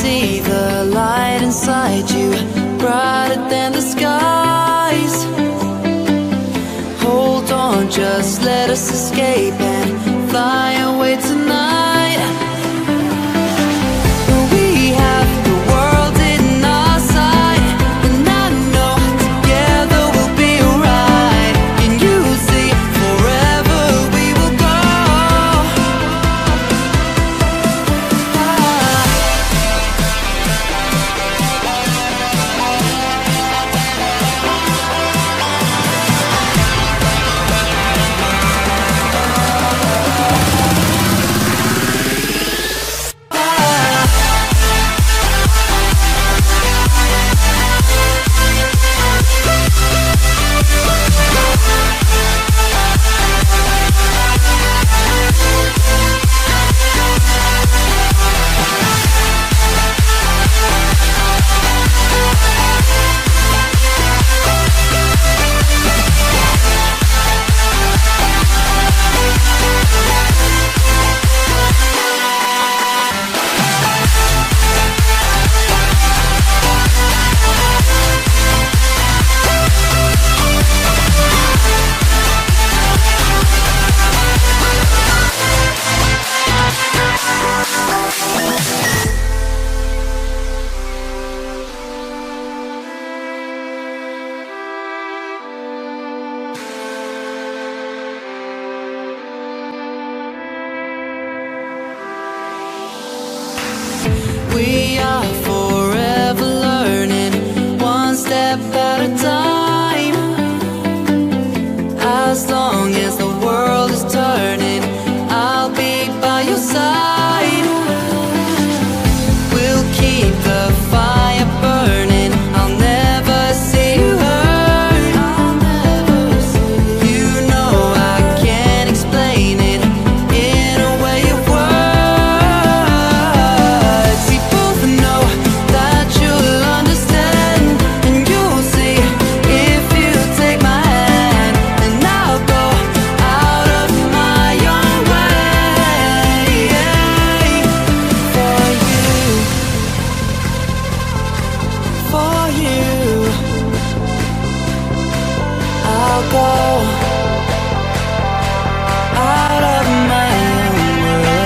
see the light inside you, brighter than the skies. Hold on, just let us escape and fly away tonight. We have the world in our sight, and I know together we'll be alright. Can you see forever we will go? We are forever learning, one step at a time. As long as the world is turning, I'll be by your side. We'll keep the fire burning, I'll never see you hurt. You know I can't explain it in a way of words. We both know that you'll understand, and you'll see if you take my hand, and I'll go out of my own way for you, for you. I'll go out of my own way.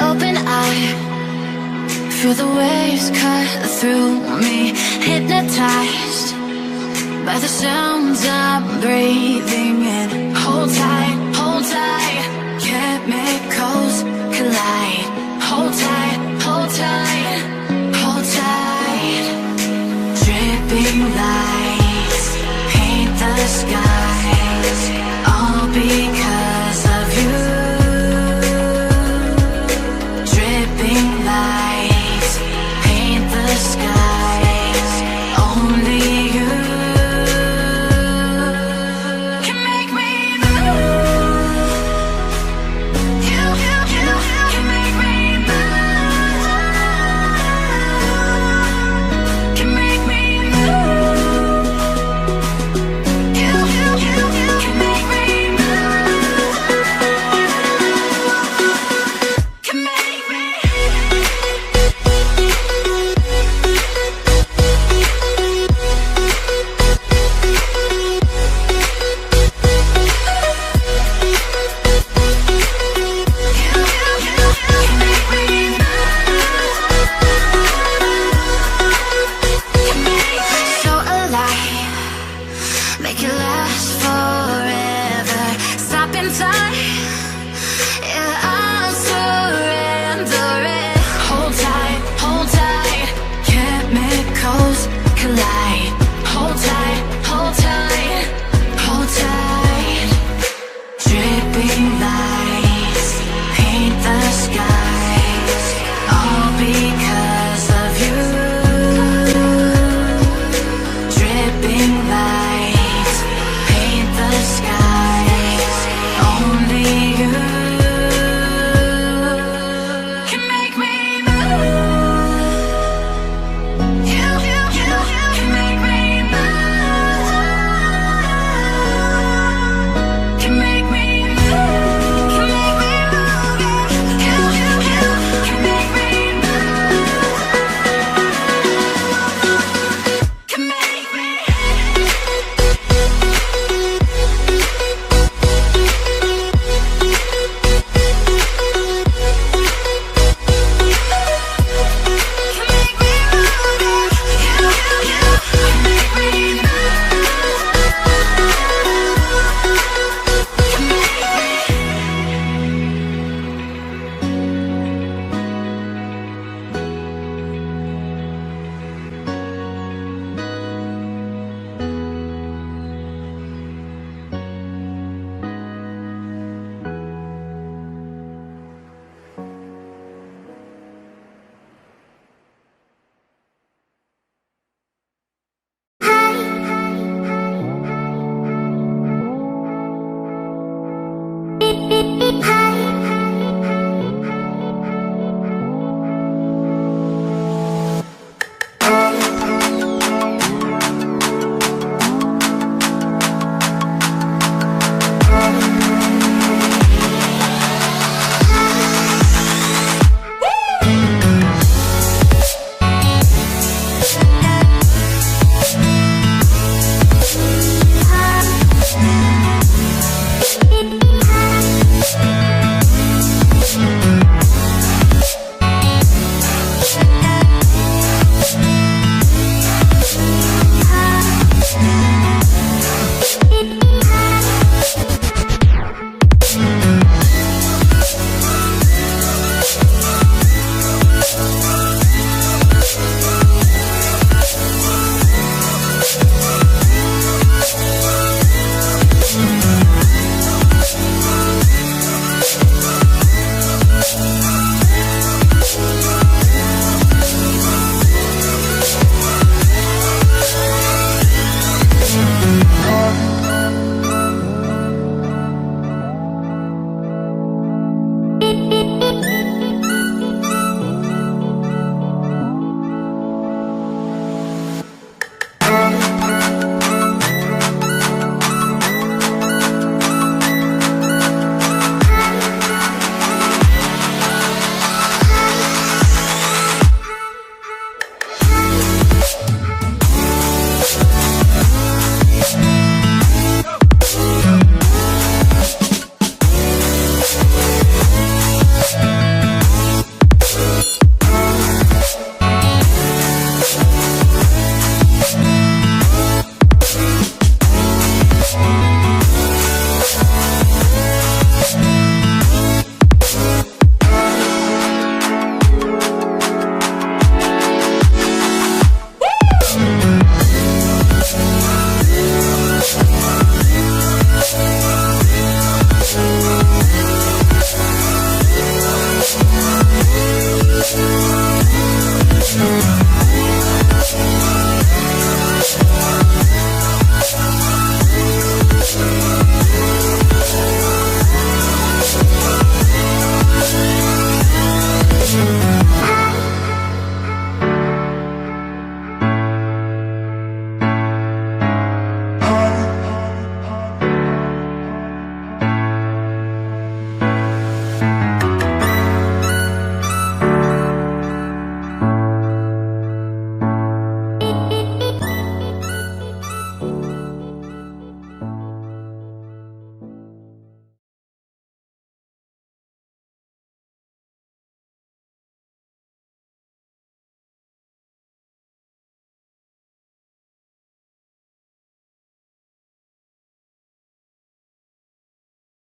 Open eye, feel the waves cut through me, hypnotized by the sounds I'm breathing in. Hold tight, chemicals collide. Hold tight,